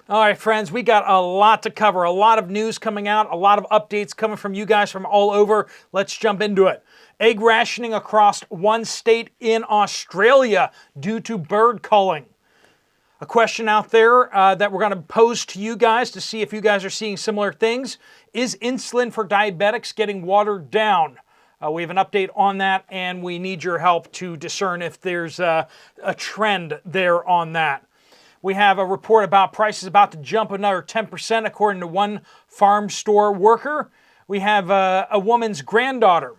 All right, friends, we got a lot to cover, a lot of news coming out, a lot of updates coming from you guys from all over. Let's jump into it. Egg rationing across one state in Australia due to bird culling. A question out there that we're going to pose to you guys to see if you guys are seeing similar things. Is insulin for diabetics getting watered down? We have an update on that, and we need your help to discern if there's a trend there on that. We have a report about prices about to jump another 10% according to one farm store worker. We have a woman's granddaughter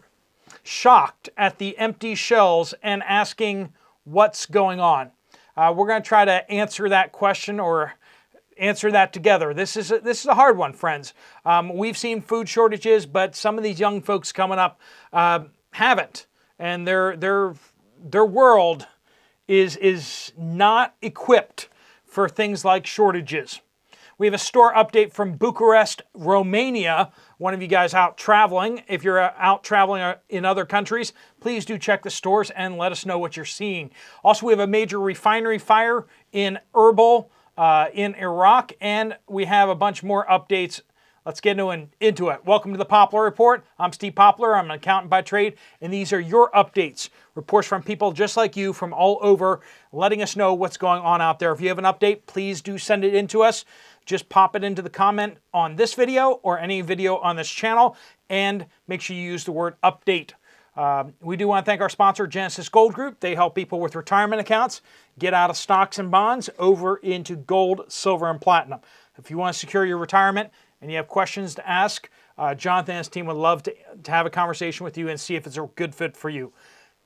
shocked at the empty shelves and asking what's going on. We're going to try to answer that question or answer that together. This is a hard one, friends. We've seen food shortages, but some of these young folks coming up haven't, and their world is not equipped for things like shortages. We have a store update from Bucharest, Romania. One of you guys out traveling. If you're out traveling in other countries, please do check the stores and let us know what you're seeing. Also, we have a major refinery fire in Erbil in Iraq, and we have a bunch more updates. Let's get into it. Welcome to the Poplar Report. I'm Steve Poplar. I'm an accountant by trade, and these are your updates. Reports from people just like you from all over, letting us know what's going on out there. If you have an update, please do send it in to us. Just pop it into the comment on this video or any video on this channel, and make sure you use the word update. We do want to thank our sponsor, Genesis Gold Group. They help people with retirement accounts get out of stocks and bonds over into gold, silver, and platinum. If you want to secure your retirement and you have questions to ask, Jonathan and his team would love to have a conversation with you and see if it's a good fit for you.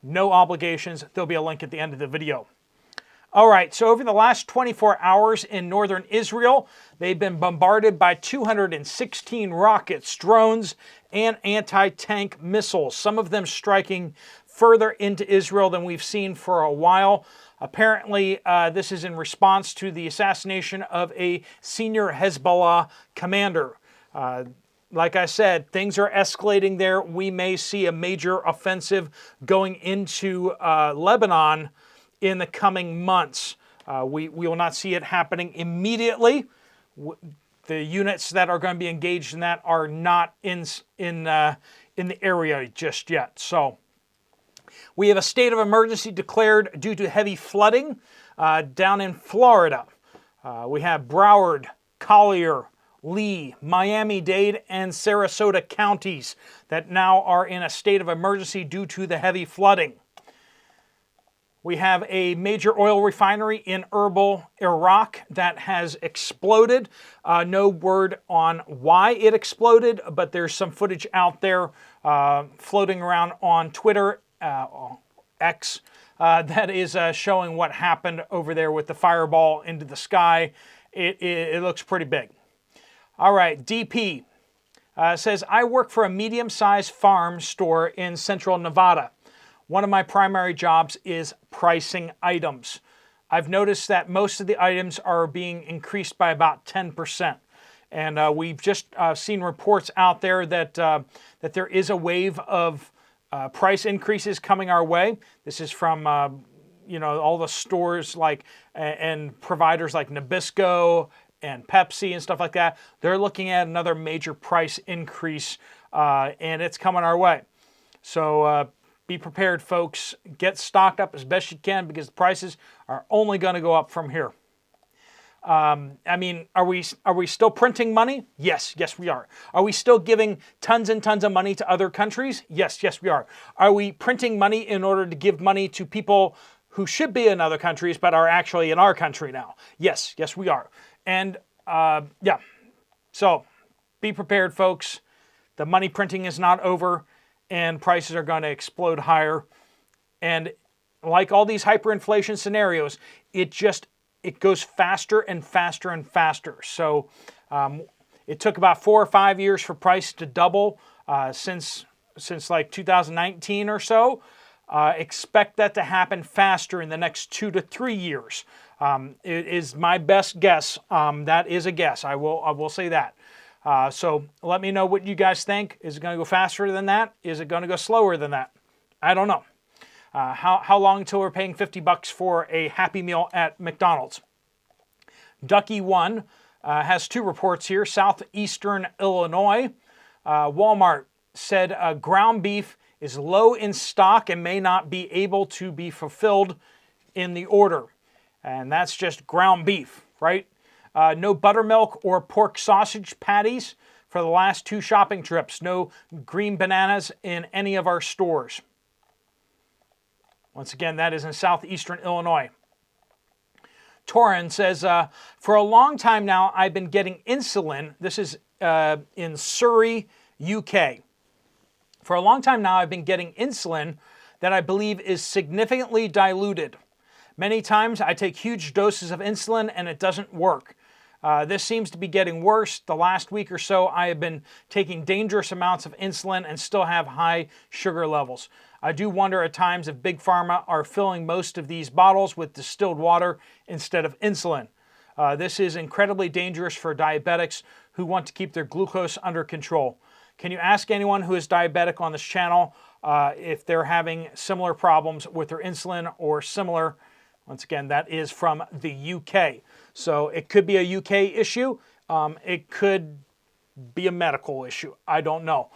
No obligations. There'll be a link at the end of the video. All right, so over the last 24 hours in northern Israel, they've been bombarded by 216 rockets, drones, and anti-tank missiles, some of them striking further into Israel than we've seen for a while. Apparently, this is in response to the assassination of a senior Hezbollah commander. Like I said, things are escalating there. We may see a major offensive going into Lebanon in the coming months. We will not see it happening immediately. The units that are going to be engaged in that are not in the area just yet. So we have a state of emergency declared due to heavy flooding down in Florida. We have Broward, Collier, Lee, Miami-Dade, and Sarasota counties that now are in a state of emergency due to the heavy flooding. We have a major oil refinery in Erbil, Iraq that has exploded. No word on why it exploded, but there's some footage out there floating around on Twitter, X, that is showing what happened over there with the fireball into the sky. It looks pretty big. All right, DP says, I work for a medium-sized farm store in central Nevada. One of my primary jobs is pricing items. I've noticed that most of the items are being increased by about 10%. And we've just seen reports out there that there is a wave of price increases coming our way. This is from all the stores like and providers like Nabisco and Pepsi and stuff like that. They're looking at another major price increase, and it's coming our way. So be prepared, folks. Get stocked up as best you can because the prices are only going to go up from here. I mean, are we still printing money? Yes, we are. Are we still giving tons and tons of money to other countries? Yes, we are. Are we printing money in order to give money to people who should be in other countries but are actually in our country now? Yes, we are. And yeah, so be prepared, folks. The money printing is not over, and prices are going to explode higher. And like all these hyperinflation scenarios, it goes faster and faster and faster. So it took about 4 or 5 years for price to double since like 2019 or so. Expect that to happen faster in the next 2 to 3 years. It is my best guess. That is a guess. I will say that. So let me know what you guys think. Is it going to go faster than that? Is it going to go slower than that? I don't know. How long until we're paying $50 for a Happy Meal at McDonald's? Ducky1 has two reports here. Southeastern Illinois, Walmart said ground beef is low in stock and may not be able to be fulfilled in the order. And that's just ground beef, right? No buttermilk or pork sausage patties for the last 2 shopping trips. No green bananas in any of our stores. Once again, that is in southeastern Illinois. Torrin says, for a long time now, I've been getting insulin. This is in Surrey, UK. For a long time now, I've been getting insulin that I believe is significantly diluted. Many times I take huge doses of insulin and it doesn't work. This seems to be getting worse. The last week or so, I have been taking dangerous amounts of insulin and still have high sugar levels. I do wonder at times if Big Pharma are filling most of these bottles with distilled water instead of insulin. This is incredibly dangerous for diabetics who want to keep their glucose under control. Can you ask anyone who is diabetic on this channel if they're having similar problems with their insulin or similar? Once again, that is from the UK. So it could be a UK issue. It could be a medical issue. I don't know.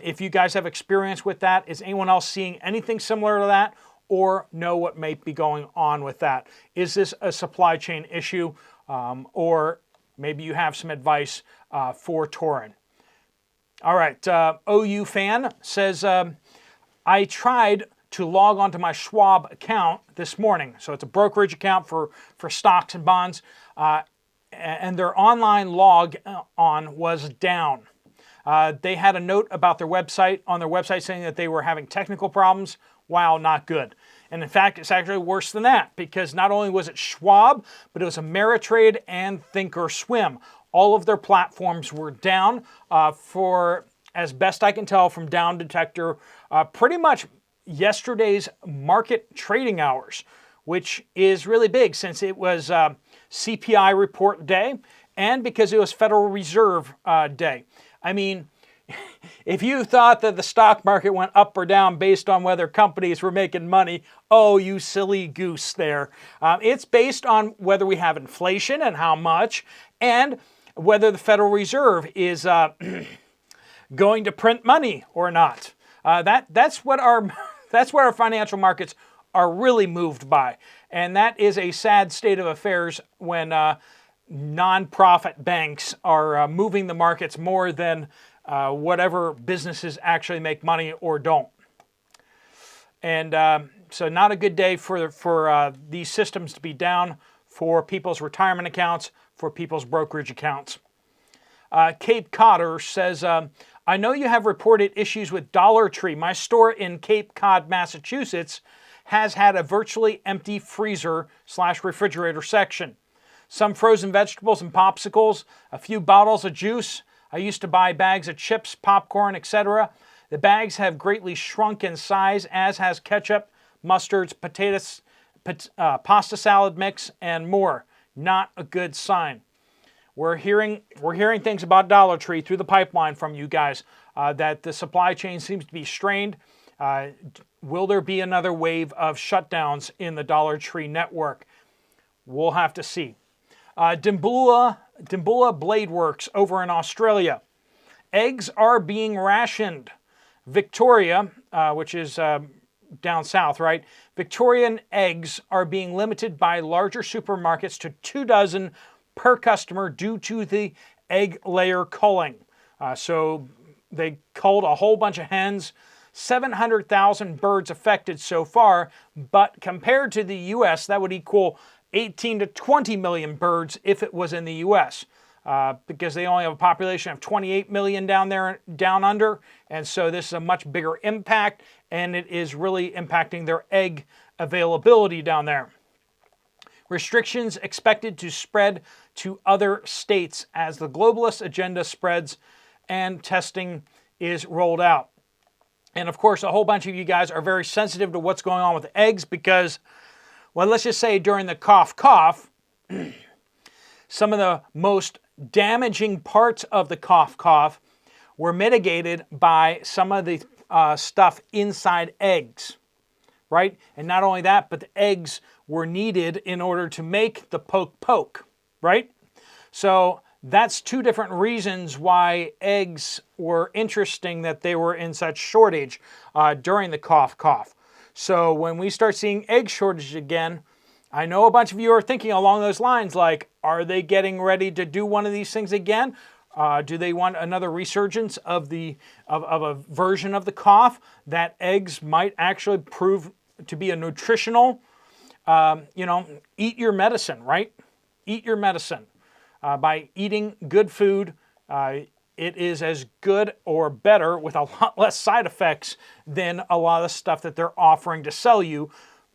If you guys have experience with that, is anyone else seeing anything similar to that or know what may be going on with that? Is this a supply chain issue or maybe you have some advice for Torrin? All right, OU fan says, I tried to log onto my Schwab account this morning. So it's a brokerage account for stocks and bonds. And their online log on was down. They had a note about their website, on their website, saying that they were having technical problems. Wow, not good. And in fact, it's actually worse than that, because not only was it Schwab, but it was Ameritrade and Thinkorswim. All of their platforms were down for, as best I can tell from Down Detector, pretty much yesterday's market trading hours, which is really big since it was CPI report day and because it was Federal Reserve day. I mean, if you thought that the stock market went up or down based on whether companies were making money, oh, you silly goose there. It's based on whether we have inflation and how much, and whether the Federal Reserve is going to print money or not. That's what our financial markets are really moved by. And that is a sad state of affairs when nonprofit banks are moving the markets more than whatever businesses actually make money or don't. And so not a good day for these systems to be down, for people's retirement accounts, for people's brokerage accounts. Cape Codder says, I know you have reported issues with Dollar Tree. My store in Cape Cod, Massachusetts has had a virtually empty freezer/refrigerator section. Some frozen vegetables and popsicles, a few bottles of juice. I used to buy bags of chips, popcorn, etc. The bags have greatly shrunk in size, as has ketchup, mustards, potatoes, pasta salad mix, and more. Not a good sign. We're hearing things about Dollar Tree through the pipeline from you guys, that the supply chain seems to be strained. Will there be another wave of shutdowns in the Dollar Tree network? We'll have to see. Dimbula Blade Works over in Australia. Eggs are being rationed. Victoria, which is down south, right? Victorian eggs are being limited by larger supermarkets to 2 dozen per customer due to the egg layer culling. So they culled a whole bunch of hens, 700,000 birds affected so far, but compared to the U.S., that would equal 18 to 20 million birds if it was in the U.S. Because they only have a population of 28 million down there, down under, and so this is a much bigger impact, and it is really impacting their egg availability down there. Restrictions expected to spread to other states as the globalist agenda spreads and testing is rolled out. And of course, a whole bunch of you guys are very sensitive to what's going on with eggs because, well, let's just say during the cough, some of the most damaging parts of the cough were mitigated by some of the stuff inside eggs, right? And not only that, but the eggs were needed in order to make the poke, right? So That's two different reasons why eggs were interesting, that they were in such shortage during the cough. So when we start seeing egg shortage again, I know a bunch of you are thinking along those lines, like, are they getting ready to do one of these things again? Do they want another resurgence of a version of the cough that eggs might actually prove to be a nutritional, eat your medicine, right? Eat your medicine. By eating good food, it is as good or better with a lot less side effects than a lot of the stuff that they're offering to sell you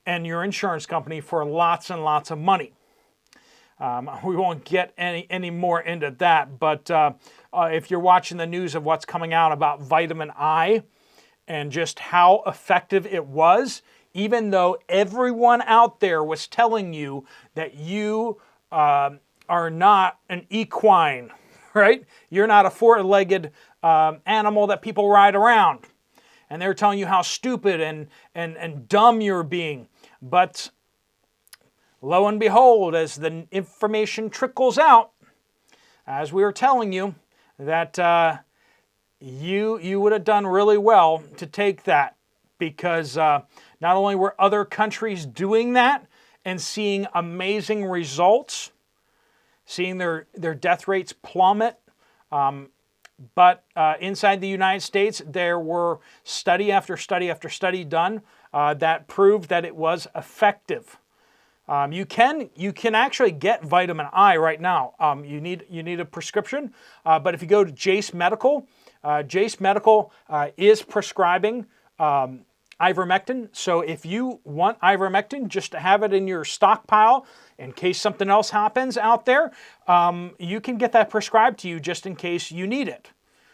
and your insurance company for lots and lots of money. We won't get any more into that, but if you're watching the news of what's coming out about vitamin I and just how effective it was, even though everyone out there was telling you that you are not an equine, right? You're not a four-legged animal that people ride around. And they're telling you how stupid and dumb you're being. But lo and behold, as the information trickles out, as we were telling you, that you would have done really well to take that, because not only were other countries doing that and seeing amazing results, seeing their death rates plummet, but inside the United States, there were study after study after study done that proved that it was effective. You can actually get vitamin I right now. You need a prescription, but if you go to Jace Medical is prescribing ivermectin. So if you want ivermectin, just to have it in your stockpile in case something else happens out there, you can get that prescribed to you just in case you need it.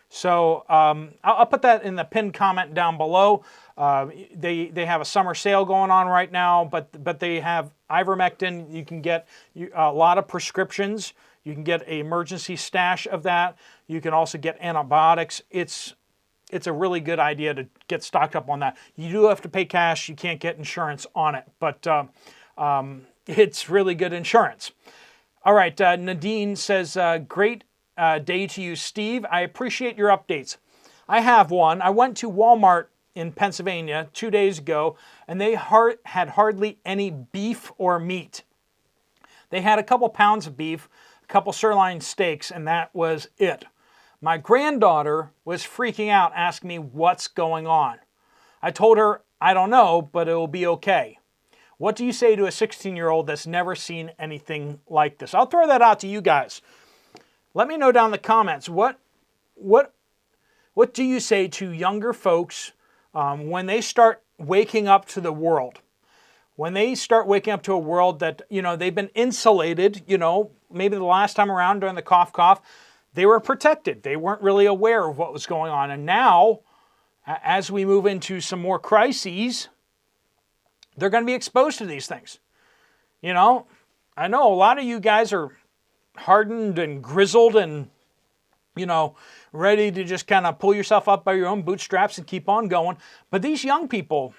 So I'll put that in the pinned comment down below. They have a summer sale going on right now, but they have ivermectin. You can get a lot of prescriptions. You can get an emergency stash of that. You can also get antibiotics. It's a really good idea to get stocked up on that. You do have to pay cash. You can't get insurance on it, but it's really good insurance. All right, Nadine says, great day to you, Steve. I appreciate your updates. I have one. I went to Walmart in Pennsylvania 2 days ago, and they had hardly any beef or meat. They had a couple pounds of beef, a couple sirloin steaks, and that was it. My granddaughter was freaking out, asking me what's going on. I told her, I don't know, but it will be okay. What do you say to a 16-year-old that's never seen anything like this? I'll throw that out to you guys. Let me know down in the comments, what do you say to younger folks when they start waking up to the world? When they start waking up to a world that, they've been insulated, maybe the last time around during the cough, they were protected. They weren't really aware of what was going on. And now, as we move into some more crises, they're going to be exposed to these things. I know a lot of you guys are hardened and grizzled and, ready to just kind of pull yourself up by your own bootstraps and keep on going. But these young people,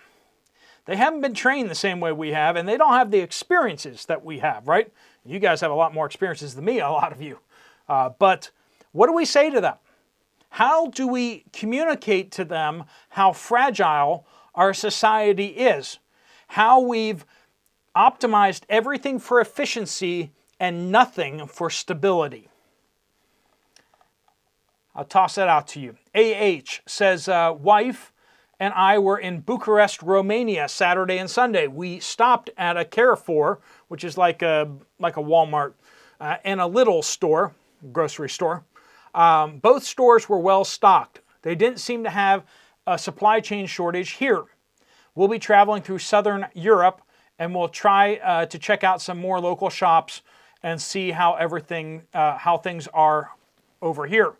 they haven't been trained the same way we have, and they don't have the experiences that we have, right? You guys have a lot more experiences than me, a lot of you. But what do we say to them? How do we communicate to them how fragile our society is? How we've optimized everything for efficiency and nothing for stability. I'll toss that out to you. AH says, wife and I were in Bucharest, Romania, Saturday and Sunday. We stopped at a Carrefour, which is like a Walmart, and a little store, grocery store. Both stores were well stocked. They didn't seem to have a supply chain shortage here. We'll be traveling through Southern Europe, and we'll try to check out some more local shops and see how things are over here.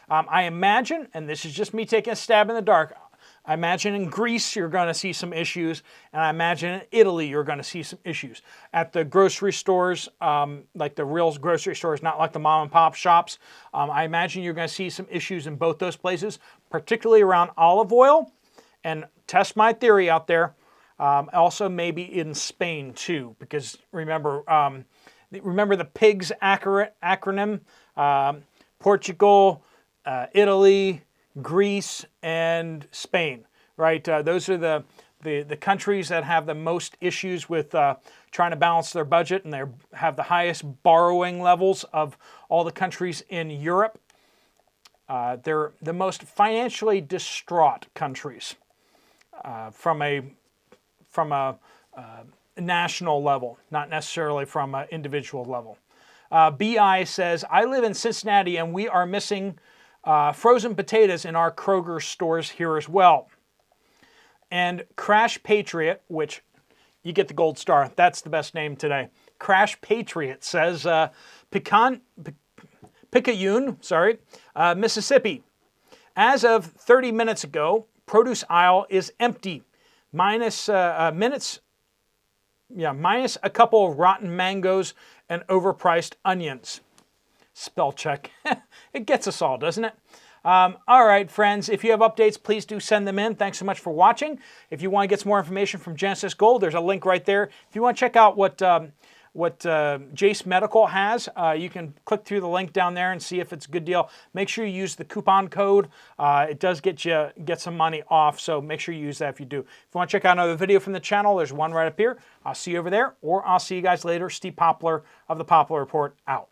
I imagine, and this is just me taking a stab in the dark, I imagine in Greece you're going to see some issues, and I imagine in Italy you're going to see some issues. At the grocery stores, like the real grocery stores, not like the mom and pop shops, I imagine you're going to see some issues in both those places, particularly around olive oil. And test my theory out there, also maybe in Spain too, because remember, remember the PIGS acronym? Portugal, Italy, Greece, and Spain, right? Those are the countries that have the most issues with trying to balance their budget, and they have the highest borrowing levels of all the countries in Europe. They're the most financially distraught countries from a national level, not necessarily from an individual level. BI says, I live in Cincinnati and we are missing frozen potatoes in our Kroger stores here as well. And Crash Patriot, which you get the gold star, that's the best name today. Crash Patriot says, Picayune, Mississippi. As of 30 minutes ago, produce aisle is empty, minus minus a couple of rotten mangoes and overpriced onions. Spell check. It gets us all, doesn't it? All right, friends, if you have updates, please do send them in. Thanks so much for watching. If you want to get some more information from Genesis Gold, there's a link right there. If you want to check out what Jace Medical has, you can click through the link down there and see if it's a good deal. Make sure you use the coupon code. It does get some money off, so make sure you use that if you do. If you want to check out another video from the channel, there's one right up here. I'll see you over there, or I'll see you guys later. Steve Poplar of the Poplar Report out.